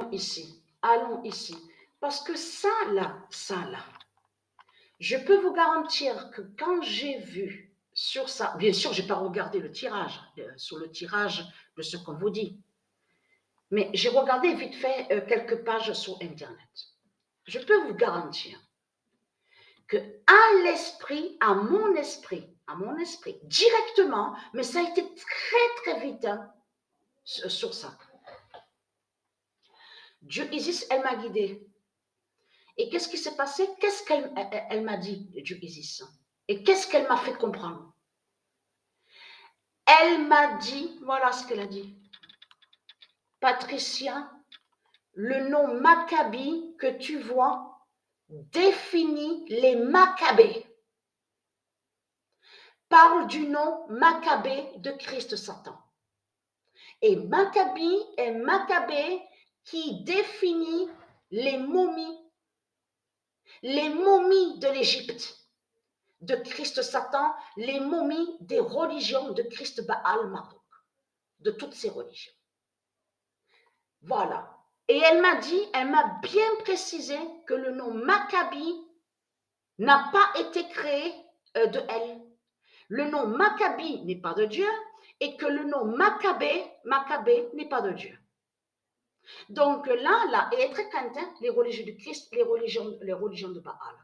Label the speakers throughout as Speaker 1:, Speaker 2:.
Speaker 1: allons ici. Allons ici. Parce que ça là, je peux vous garantir que quand j'ai vu sur ça, bien sûr, je n'ai pas regardé le tirage, sur le tirage de ce qu'on vous dit, mais j'ai regardé vite fait quelques pages sur Internet. Je peux vous garantir que à l'esprit, à mon esprit, directement, mais ça a été très vite hein, sur ça. Dieu Isis, elle m'a guidée. Et qu'est-ce qui s'est passé? Qu'est-ce qu'elle m'a dit, Dieu Isis? Et qu'est-ce qu'elle m'a fait comprendre? Elle m'a dit, voilà ce qu'elle a dit. Patricia, le nom Maccabi que tu vois définit les Maccabées. Parle du nom Maccabée de Christ Satan. Et Maccabi est Maccabée qui définit les momies de l'Égypte, de Christ Satan, les momies des religions de Christ Baal Marduk, de toutes ces religions. Voilà. Et elle m'a bien précisé que le nom Maccabi n'a pas été créé de elle. Le nom Maccabi n'est pas de Dieu et que le nom Maccabée n'est pas de Dieu. Donc là, et très quentin, les religions de Christ, les religions de Baal.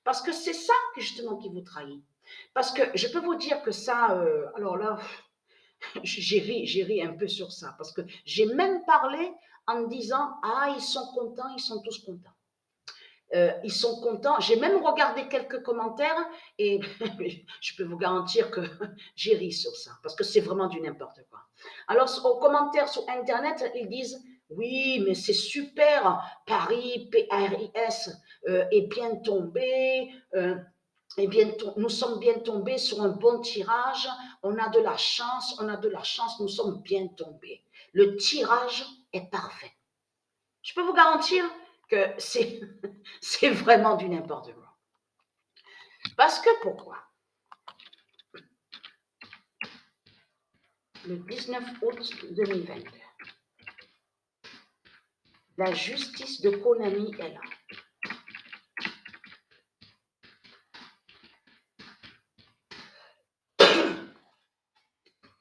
Speaker 1: Parce que c'est ça justement qui vous trahit. Parce que je peux vous dire que ça, alors là, j'ai ri un peu sur ça. Parce que j'ai même parlé en disant, ah, ils sont contents, ils sont tous contents. Ils sont contents. J'ai même regardé quelques commentaires et je peux vous garantir que j'ai ri sur ça parce que c'est vraiment du n'importe quoi. Alors, aux commentaires sur Internet, ils disent oui, mais c'est super, Paris, P-A-R-I-S, est bien tombé. Nous sommes bien tombés sur un bon tirage. On a de la chance, nous sommes bien tombés. Le tirage est parfait. Je peux vous garantir que c'est vraiment du n'importe quoi. Parce que pourquoi? Le 19 août 2022, la justice de Konami est là.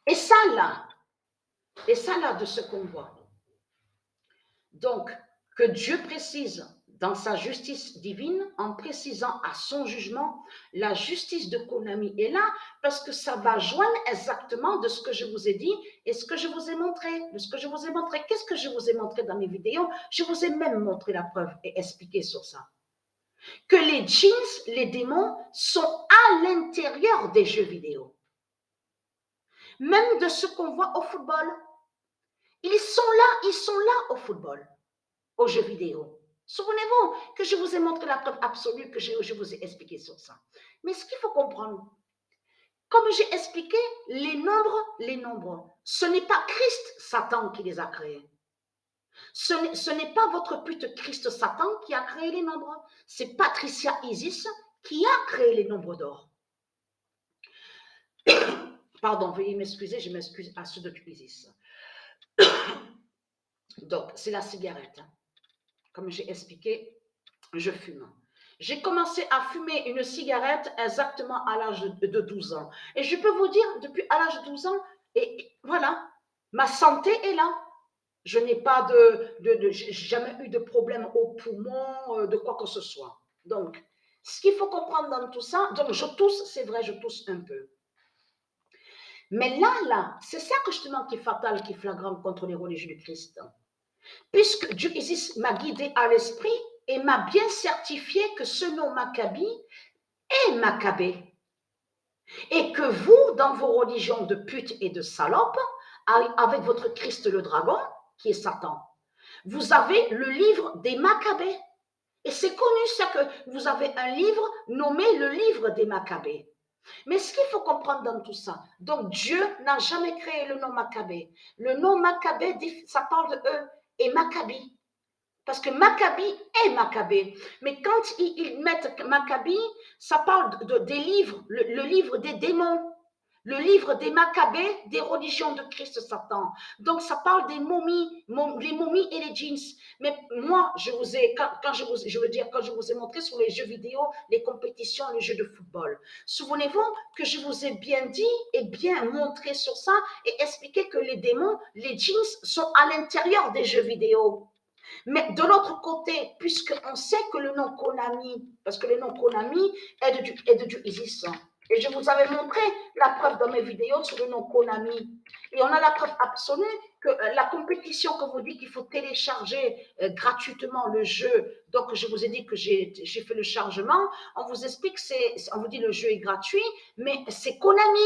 Speaker 1: Et ça là de ce qu'on voit. Donc, que Dieu précise dans sa justice divine, en précisant à son jugement, la justice de Konami est là, parce que ça va joindre exactement de ce que je vous ai dit et ce que je vous ai montré. Qu'est-ce que je vous ai montré dans mes vidéos? Je vous ai même montré la preuve et expliqué sur ça. Que les djinns, les démons, sont à l'intérieur des jeux vidéo. Même de ce qu'on voit au football. Ils sont là au football, aux jeux vidéo. Souvenez-vous que je vous ai montré la preuve absolue, que je vous ai expliqué sur ça. Mais ce qu'il faut comprendre, comme j'ai expliqué, les nombres, ce n'est pas Christ, Satan, qui les a créés. Ce n'est pas votre pute Christ, Satan, qui a créé les nombres. C'est Patricia Isis qui a créé les nombres d'or. Pardon, veuillez m'excuser, je m'excuse à ceux de Isis. Donc, c'est la cigarette. Comme j'ai expliqué, je fume. J'ai commencé à fumer une cigarette exactement à l'âge de 12 ans. Et je peux vous dire, depuis à l'âge de 12 ans, et voilà, ma santé est là. Je n'ai pas j'ai jamais eu de problème au poumon, de quoi que ce soit. Donc, ce qu'il faut comprendre dans tout ça, donc je tousse, c'est vrai, je tousse un peu. Mais là, c'est ça que justement qui est fatal, qui est flagrant contre les religieux du Christ. Puisque Dieu Isis m'a guidé à l'esprit et m'a bien certifié que ce nom Maccabi est Maccabée. Et que vous, dans vos religions de putes et de salopes, avec votre Christ le dragon, qui est Satan, vous avez le livre des Maccabées. Et c'est connu ça que vous avez un livre nommé le livre des Maccabées. Mais ce qu'il faut comprendre dans tout ça, donc Dieu n'a jamais créé le nom Maccabée. Le nom Maccabée, ça parle de eux, et Maccabi. Parce que Maccabi est Maccabée. Mais quand ils mettent Maccabi, ça parle des livres, le livre des démons. Le livre des Maccabées, des religions de Christ Satan. Donc, ça parle des momies, les momies et les jeans. Mais moi, je vous ai, quand je veux dire, quand je vous ai montré sur les jeux vidéo, les compétitions, les jeux de football, souvenez-vous que je vous ai bien dit et bien montré sur ça et expliqué que les démons, les jeans, sont à l'intérieur des jeux vidéo. Mais de l'autre côté, puisqu'on sait que le nom Konami, parce que le nom Konami est de du Isis, et je vous avais montré la preuve dans mes vidéos sur le nom Konami. Et on a la preuve absolue que la compétition que vous dites qu'il faut télécharger gratuitement le jeu, donc je vous ai dit que j'ai fait le chargement, on vous explique, on vous dit le jeu est gratuit, mais c'est Konami.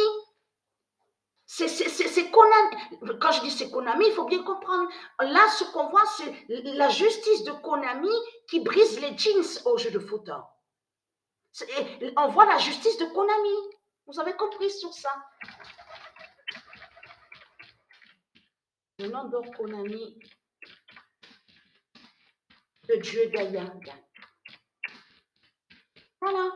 Speaker 1: C'est Konami. Quand je dis c'est Konami, il faut bien comprendre. Là, ce qu'on voit, c'est la justice de Konami qui brise les jeans au jeu de foot. On voit la justice de Konami. Vous avez compris sur ça? Le nom de Konami de Dieu Gaïa. Voilà.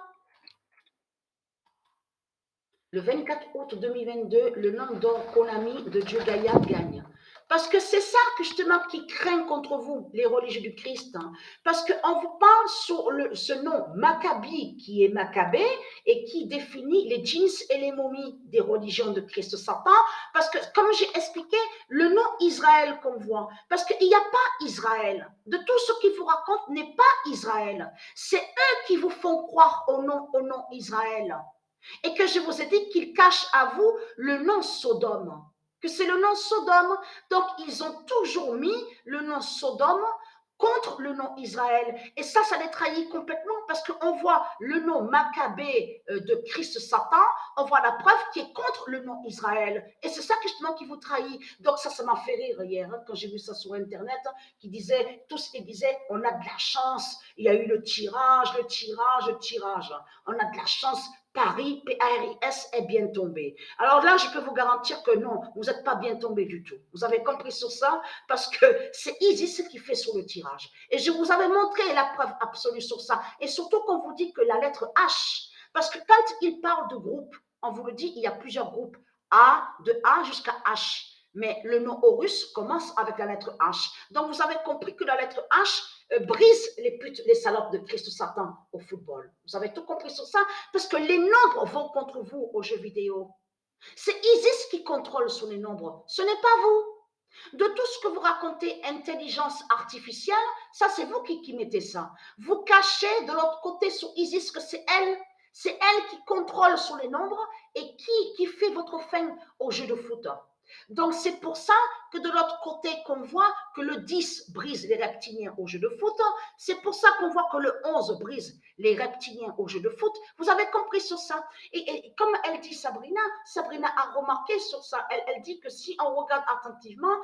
Speaker 1: Le 24 août 2022, le nom d'or Konami de Dieu Gaïa gagne. Parce que c'est ça que justement qui craint contre vous, les religieux du Christ. Parce qu'on vous parle sur ce nom Maccabi qui est Maccabée et qui définit les jeans et les momies des religions de Christ Satan. Parce que, comme j'ai expliqué, le nom Israël qu'on voit, parce qu'il n'y a pas Israël. De tout ce qu'ils vous racontent n'est pas Israël. C'est eux qui vous font croire au nom Israël. Et que je vous ai dit qu'ils cachent à vous le nom Sodome, que c'est le nom Sodome. Donc, ils ont toujours mis le nom Sodome contre le nom Israël. Et ça les trahit complètement parce qu'on voit le nom Maccabée de Christ Satan, on voit la preuve qui est contre le nom Israël. Et c'est ça justement qui vous trahit. Donc ça m'a fait rire hier quand j'ai vu ça sur Internet, qui disait, tous ils disaient, on a de la chance, il y a eu le tirage. On a de la chance, Paris, P-A-R-I-S, est bien tombé. Alors là, je peux vous garantir que non, vous n'êtes pas bien tombé du tout. Vous avez compris sur ça? Parce que c'est Isis qui fait sur le tirage. Et je vous avais montré la preuve absolue sur ça. Et surtout qu'on vous dit que la lettre H, parce que quand il parle de groupe, on vous le dit, il y a plusieurs groupes. De A jusqu'à H. Mais le nom Horus commence avec la lettre H. Donc vous avez compris que la lettre H brise les putes, les salopes de Christ Satan au football. Vous avez tout compris sur ça? Parce que les nombres vont contre vous aux jeux vidéo. C'est Isis qui contrôle sur les nombres. Ce n'est pas vous. De tout ce que vous racontez, intelligence artificielle, ça c'est vous qui mettez ça. Vous cachez de l'autre côté sur Isis que c'est elle qui contrôle sur les nombres et qui fait votre fin au jeu de foot. Donc c'est pour ça que de l'autre côté qu'on voit que le 10 brise les reptiliens au jeu de foot, c'est pour ça qu'on voit que le 11 brise les reptiliens au jeu de foot. Vous avez compris sur ça? Et comme elle dit Sabrina a remarqué sur ça, elle dit que si on regarde attentivement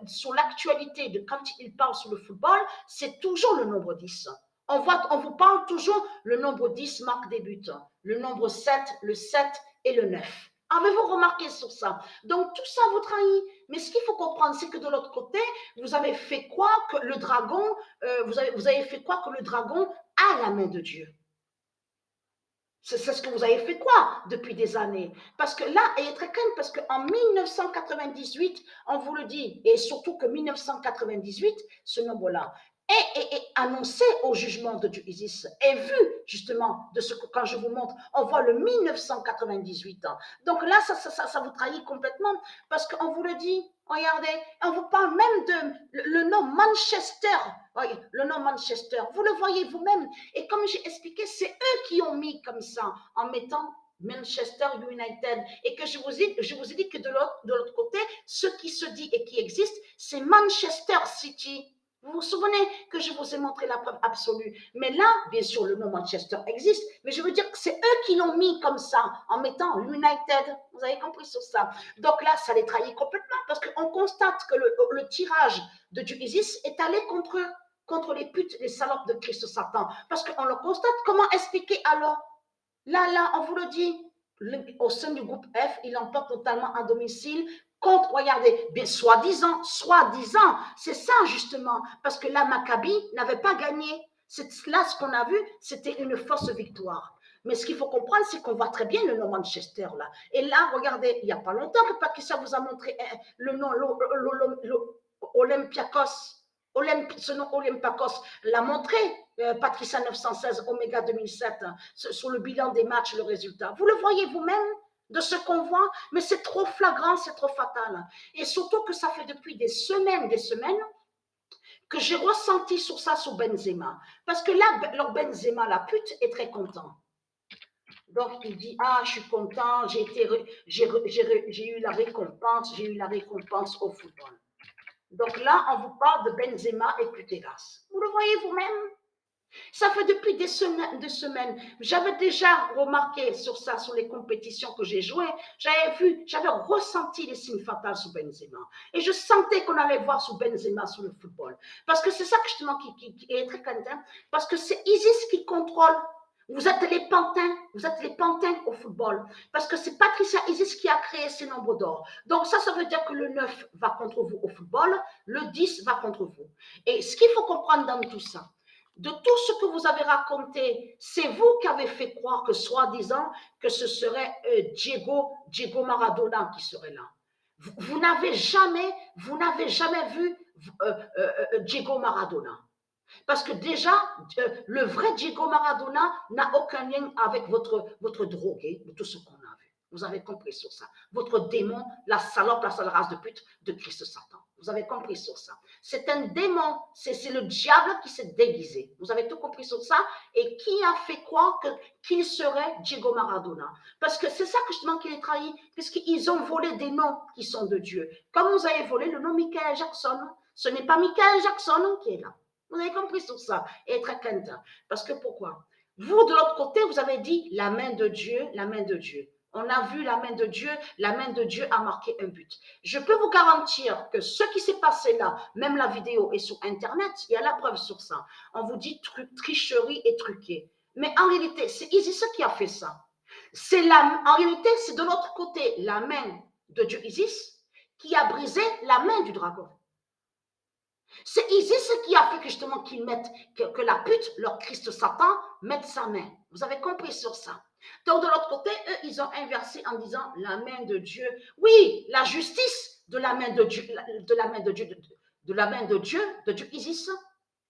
Speaker 1: sur l'actualité de quand il parle sur le football, c'est toujours le nombre 10. On vous parle toujours le nombre 10 marque des buts, le nombre 7, le 7 et le 9. Avez-vous remarqué sur ça? Donc tout ça vous trahit. Mais ce qu'il faut comprendre, c'est que de l'autre côté, vous avez fait croire que le dragon, vous avez fait croire que le dragon a la main de Dieu. C'est ce que vous avez fait croire depuis des années. Parce que là, elle est très calme, parce qu'en 1998, on vous le dit, et surtout que 1998, ce nombre-là, est annoncé au jugement de Dieu Isis, est vu justement de ce que quand je vous montre, on voit le 1998. Donc là, ça vous trahit complètement, parce qu'on vous le dit, regardez, on vous parle même de le nom Manchester. Le nom Manchester, vous le voyez vous-même. Et comme j'ai expliqué, c'est eux qui ont mis comme ça, en mettant Manchester United. Et que je vous ai dit que de l'autre côté, ce qui se dit et qui existe, c'est Manchester City. Vous vous souvenez que je vous ai montré la preuve absolue. Mais là, bien sûr, le nom Manchester existe, mais je veux dire que c'est eux qui l'ont mis comme ça, en mettant United. Vous avez compris sur ça? Donc là, ça les trahit complètement, parce qu'on constate que le tirage de Dieu Isis est allé contre eux, contre les putes, les salopes de Christ Satan. Parce qu'on le constate, comment expliquer alors? Là, on vous le dit, au sein du groupe F, il emporte totalement un domicile contre, regardez, bien, soi-disant, c'est ça justement, parce que la Maccabi n'avait pas gagné. C'est là ce qu'on a vu, c'était une fausse victoire. Mais ce qu'il faut comprendre, c'est qu'on voit très bien le nom Manchester là. Et là, regardez, il n'y a pas longtemps que Patricia vous a montré le nom Olympiakos. Ce nom Olympiakos l'a montré, Patricia 916, Oméga 2007, sur le bilan des matchs, le résultat. Vous le voyez vous-même de ce qu'on voit, mais c'est trop flagrant, c'est trop fatal. Et surtout que ça fait depuis des semaines, que j'ai ressenti sur ça, sur Benzema. Parce que là, leur Benzema, la pute, est très content. Donc, il dit, ah, je suis content, j'ai eu la récompense au football. Donc là, on vous parle de Benzema et Putellas. Vous le voyez vous-même? Ça fait depuis des semaines. J'avais déjà remarqué sur ça, sur les compétitions que j'ai jouées. J'avais ressenti les signes fatals sur Benzema. Et je sentais qu'on allait voir sur Benzema sur le football. Parce que c'est ça que justement qui est très content. Parce que c'est Isis qui contrôle. Vous êtes les pantins au football. Parce que c'est Patricia Isis qui a créé ces nombres d'or. Donc ça veut dire que le 9 va contre vous au football, le 10 va contre vous. Et ce qu'il faut comprendre dans tout ça, de tout ce que vous avez raconté, c'est vous qui avez fait croire que soi-disant que ce serait Diego Maradona qui serait là. Vous n'avez jamais vu Diego Maradona. Parce que déjà, le vrai Diego Maradona n'a aucun lien avec votre drogué, de tout ce qu'on a vu. Vous avez compris sur ça. Votre démon, la salope, la sale race de pute de Christ Satan. Vous avez compris sur ça. C'est un démon, c'est le diable qui s'est déguisé. Vous avez tout compris sur ça. Et qui a fait croire qu'il serait Diego Maradona? Parce que c'est ça que justement qu'il est trahi, puisqu'ils ont volé des noms qui sont de Dieu. Comme vous avez volé le nom Michael Jackson, ce n'est pas Michael Jackson qui est là. Vous avez compris sur ça. Et très content. Parce que pourquoi? Vous, de l'autre côté, vous avez dit la main de Dieu, la main de Dieu. On a vu la main de Dieu a marqué un but. Je peux vous garantir que ce qui s'est passé là, même la vidéo est sur Internet, il y a la preuve sur ça. On vous dit tricherie et truqué. Mais en réalité, c'est Isis qui a fait ça. En réalité, c'est de l'autre côté la main de Dieu Isis qui a brisé la main du dragon. C'est Isis qui a fait que justement qu'ils mettent, que la pute, leur Christ Satan, mette sa main. Vous avez compris sur ça. Donc de l'autre côté, eux, ils ont inversé en disant la main de Dieu. Oui, la justice de la main de Dieu, de Dieu Isis,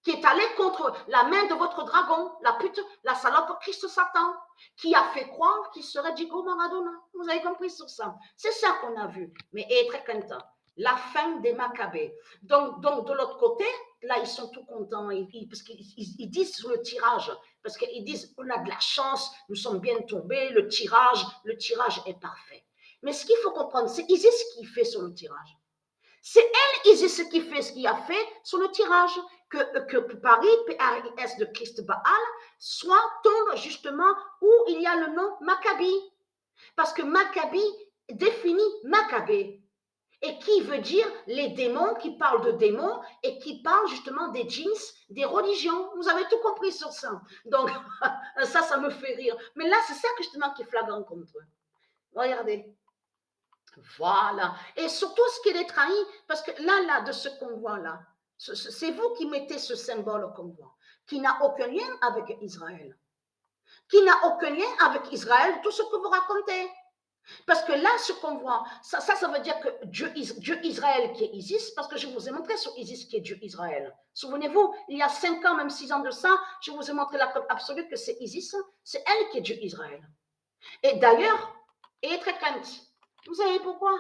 Speaker 1: qui est allé contre la main de votre dragon, la pute, la salope Christ Satan, qui a fait croire qu'il serait Diego Maradona. Vous avez compris sur ça. C'est ça qu'on a vu. Mais très content. La fin des Maccabées. Donc de l'autre côté, là, ils sont tout contents parce qu'ils disent sur le tirage, parce qu'ils disent on a de la chance, nous sommes bien tombés, le tirage est parfait. Mais ce qu'il faut comprendre, c'est Isis qui fait sur le tirage. C'est elle, Isis, qui fait ce qu'il a fait sur le tirage, que Paris, P-A-R-I-S de Christ Baal, tombe justement où il y a le nom Maccabi. Parce que Maccabi définit Maccabée. Et qui veut dire les démons, qui parlent de démons et qui parlent justement des djinns, des religions. Vous avez tout compris sur ça. Donc, ça me fait rire. Mais là, c'est ça que justement qui est flagrant contre eux. Regardez. Voilà. Et surtout ce qui est trahi, parce que là, de ce qu'on voit là, c'est vous qui mettez ce symbole qu'on voit, qui n'a aucun lien avec Israël. Qui n'a aucun lien avec Israël, tout ce que vous racontez. Parce que là, ce qu'on voit, ça veut dire que Dieu Israël qui est Isis, parce que je vous ai montré sur Isis qui est Dieu Israël. Souvenez-vous, il y a 5 ans, même 6 ans de ça, je vous ai montré la preuve absolue que c'est Isis, c'est elle qui est Dieu Israël. Et d'ailleurs, elle est très crainte. Vous savez pourquoi?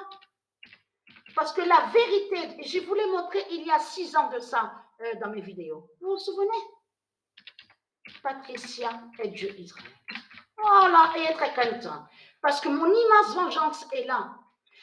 Speaker 1: Parce que la vérité, je vous l'ai montré il y a 6 ans de ça dans mes vidéos. Vous vous souvenez? Patricia est Dieu Israël. Voilà, elle est très contente. Parce que mon immense vengeance est là.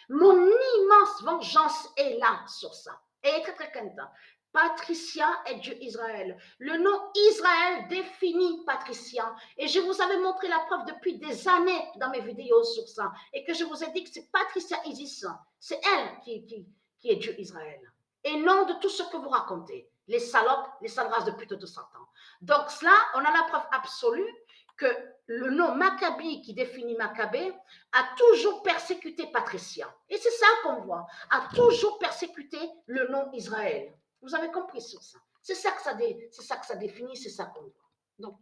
Speaker 1: Mon immense vengeance est là sur ça. Elle est très très contente. Patricia est Dieu Israël. Le nom Israël définit Patricia. Et je vous avais montré la preuve depuis des années dans mes vidéos sur ça. Et que je vous ai dit que c'est Patricia Isis. C'est elle qui est Dieu Israël. Et non de tout ce que vous racontez. Les salopes, les sales races de pute de Satan. Donc cela, on a la preuve absolue que le nom Maccabi qui définit Maccabée a toujours persécuté Patricia. Et c'est ça qu'on voit, a toujours persécuté le nom Israël. Vous avez compris sur ça. C'est ça que ça définit, c'est ça qu'on voit. Donc,